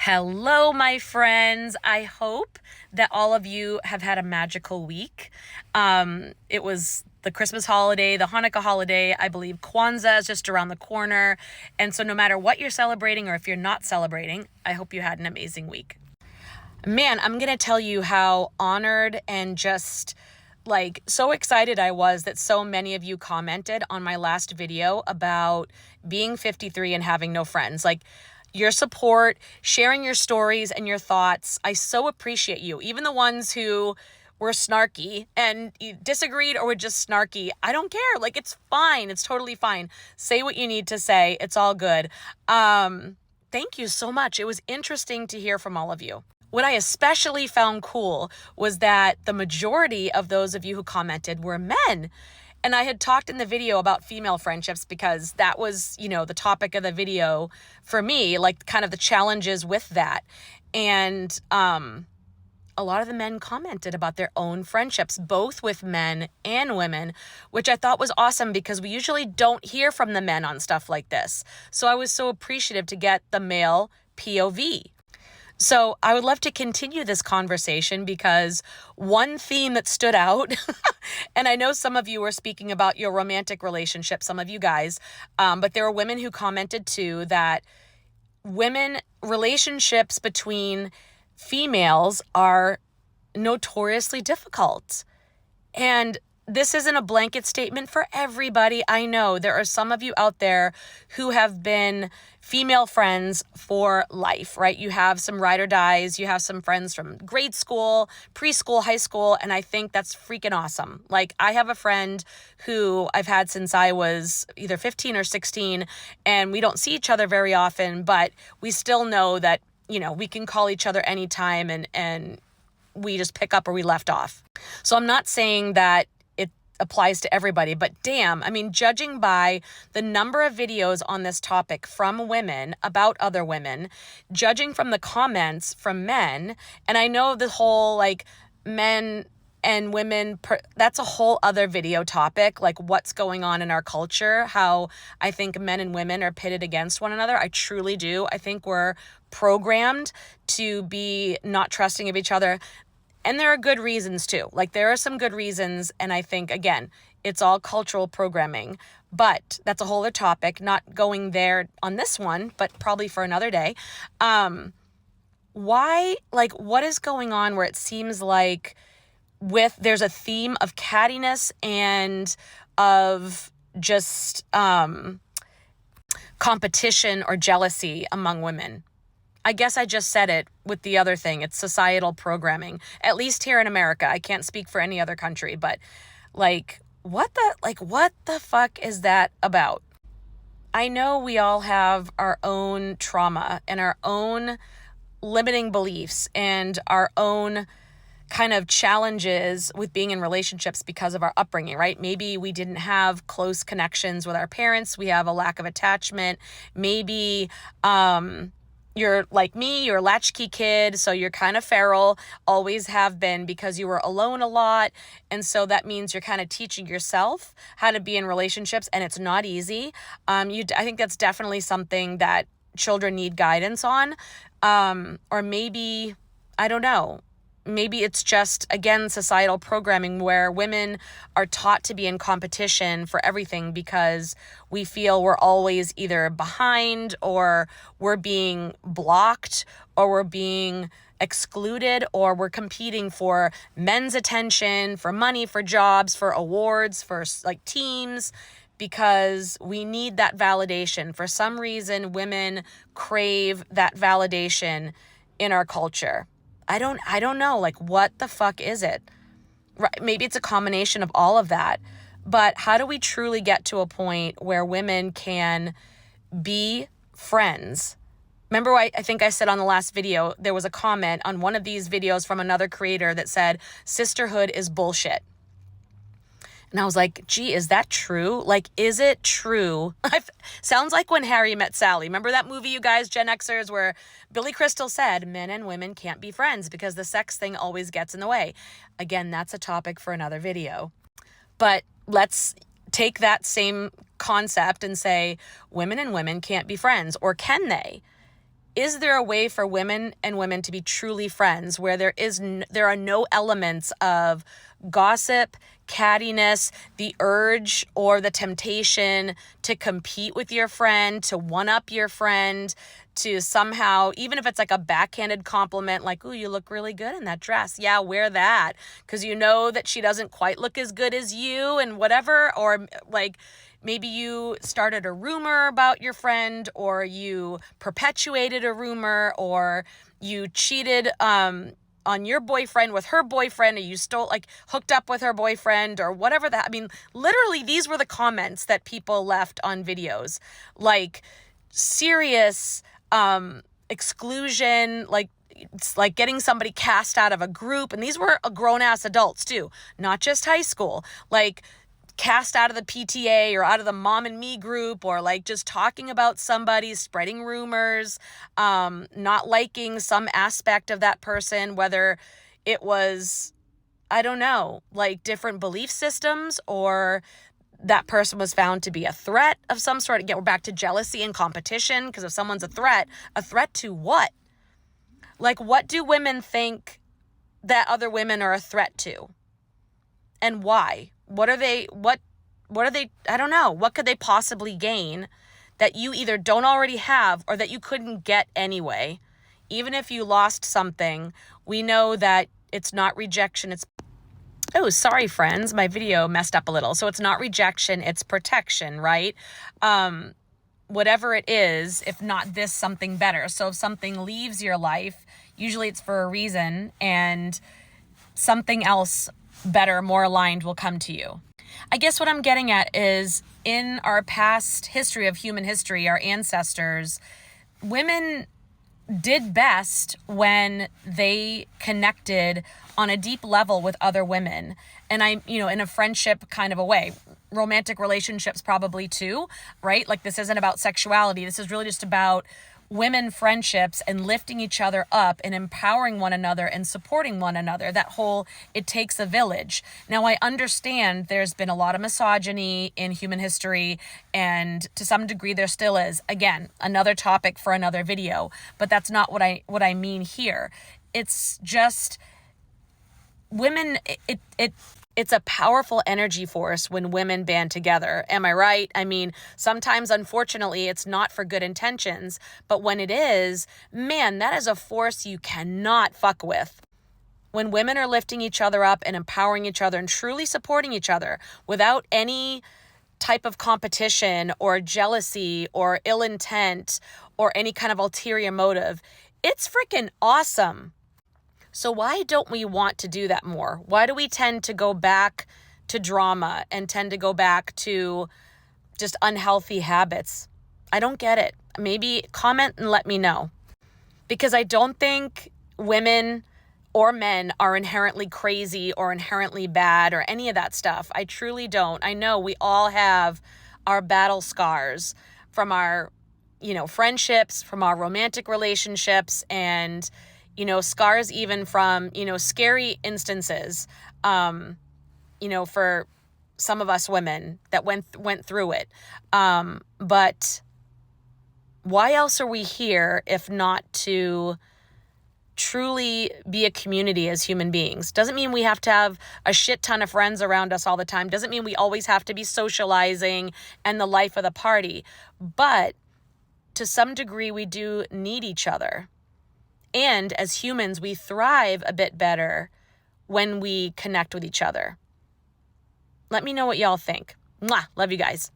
Hello, my friends. I hope that all of you have had a magical week. It was the Christmas holiday, the Hanukkah holiday. I believe Kwanzaa is just around the corner. And so no matter what you're celebrating or if you're not celebrating, I hope you had an amazing week. Man, I'm going to tell you how honored and just so excited I was that so many of you commented on my last video about being 53 and having no friends. Your support, sharing your stories and your thoughts. I so appreciate you. Even the ones who were snarky and you disagreed or were just snarky. I don't care. It's fine. It's totally fine. Say what you need to say. It's all good. Thank you so much. It was interesting to hear from all of you. What I especially found cool was that the majority of those of you who commented were men. And I had talked in the video about female friendships because that was, the topic of the video for me, kind of the challenges with that. And a lot of the men commented about their own friendships, both with men and women, which I thought was awesome because we usually don't hear from the men on stuff like this. So I was so appreciative to get the male POV. So I would love to continue this conversation because one theme that stood out, and I know some of you were speaking about your romantic relationship, some of you guys, but there were women who commented too that relationships between females are notoriously difficult. And this isn't a blanket statement for everybody. I know there are some of you out there who have been female friends for life, right? You have some ride or dies. You have some friends from grade school, preschool, high school, and I think that's freaking awesome. I have a friend who I've had since I was either 15 or 16, and we don't see each other very often, but we still know that, we can call each other anytime and we just pick up where we left off. So I'm not saying that applies to everybody, but damn, judging by the number of videos on this topic from women about other women, judging from the comments from men, and I know the whole men and women, that's a whole other video topic, what's going on in our culture, how I think men and women are pitted against one another. I truly do. I think we're programmed to be not trusting of each other. And there are good reasons too. There are some good reasons. And I think, again, it's all cultural programming. But that's a whole other topic, not going there on this one, but probably for another day. What is going on where it seems like there's a theme of cattiness and of just competition or jealousy among women? I guess I just said it with the other thing. It's societal programming, at least here in America. I can't speak for any other country, but what the fuck is that about? I know we all have our own trauma and our own limiting beliefs and our own kind of challenges with being in relationships because of our upbringing, right? Maybe we didn't have close connections with our parents. We have a lack of attachment. Maybe, you're like me, you're a latchkey kid, so you're kind of feral, always have been because you were alone a lot. And so that means you're kind of teaching yourself how to be in relationships, and it's not easy. I think that's definitely something that children need guidance on. Or maybe, I don't know, maybe it's just, again, societal programming where women are taught to be in competition for everything because we feel we're always either behind or we're being blocked or we're being excluded or we're competing for men's attention, for money, for jobs, for awards, for teams, because we need that validation. For some reason, women crave that validation in our culture. I don't know, what the fuck is it? Right, maybe it's a combination of all of that, but how do we truly get to a point where women can be friends? Remember, I think I said on the last video, there was a comment on one of these videos from another creator that said, sisterhood is bullshit. And I was like, gee, is that true? Is it true? Sounds like When Harry Met Sally. Remember that movie, you guys, Gen Xers, where Billy Crystal said men and women can't be friends because the sex thing always gets in the way. Again, that's a topic for another video. But let's take that same concept and say women and women can't be friends, or can they? Is there a way for women and women to be truly friends where there are no elements of gossip, cattiness, the urge or the temptation to compete with your friend, to one-up your friend, to somehow, even if it's like a backhanded compliment, like, ooh, you look really good in that dress. Yeah, wear that. Because you know that she doesn't quite look as good as you and whatever. Or like, maybe you started a rumor about your friend, or you perpetuated a rumor, or you cheated on your boyfriend with her boyfriend, or you hooked up with her boyfriend, or whatever that. I mean, literally, these were the comments that people left on videos. Like, serious exclusion, like it's like getting somebody cast out of a group. And these were grown-ass adults too, not just high school. Like, cast out of the PTA or out of the mom and me group, or like just talking about somebody, spreading rumors, not liking some aspect of that person, whether it was, I don't know, like different belief systems, or that person was found to be a threat of some sort. Again, we're back to jealousy and competition, because if someone's a threat to what? Like, what do women think that other women are a threat to? And why? What are they, I don't know. What could they possibly gain that you either don't already have or that you couldn't get anyway? Even if you lost something, we know that it's not rejection. Oh, sorry, friends. My video messed up a little. So it's not rejection, it's protection, right? Whatever it is, if not this, something better. So if something leaves your life, usually it's for a reason, and something else better, more aligned will come to you. I guess what I'm getting at is, in our past history of human history, our ancestors, women did best when they connected on a deep level with other women. And in a friendship kind of a way. Romantic relationships probably too, right? Like, this isn't about sexuality. This is really just about women friendships and lifting each other up and empowering one another and supporting one another. That whole, it takes a village. Now, I understand there's been a lot of misogyny in human history, and to some degree there still is. Again, another topic for another video, but that's not what I mean here. It's just women, it's a powerful energy force when women band together. Am I right? I mean, sometimes, unfortunately, it's not for good intentions, but when it is, man, that is a force you cannot fuck with. When women are lifting each other up and empowering each other and truly supporting each other without any type of competition or jealousy or ill intent or any kind of ulterior motive, it's freaking awesome. So why don't we want to do that more? Why do we tend to go back to drama and tend to go back to just unhealthy habits? I don't get it. Maybe comment and let me know. Because I don't think women or men are inherently crazy or inherently bad or any of that stuff. I truly don't. I know we all have our battle scars from our, friendships, from our romantic relationships, and scars even from, scary instances, for some of us women that went through it. But why else are we here if not to truly be a community as human beings? Doesn't mean we have to have a shit ton of friends around us all the time. Doesn't mean we always have to be socializing and the life of the party. But to some degree, we do need each other. And as humans, we thrive a bit better when we connect with each other. Let me know what y'all think. Mwah! Love you guys.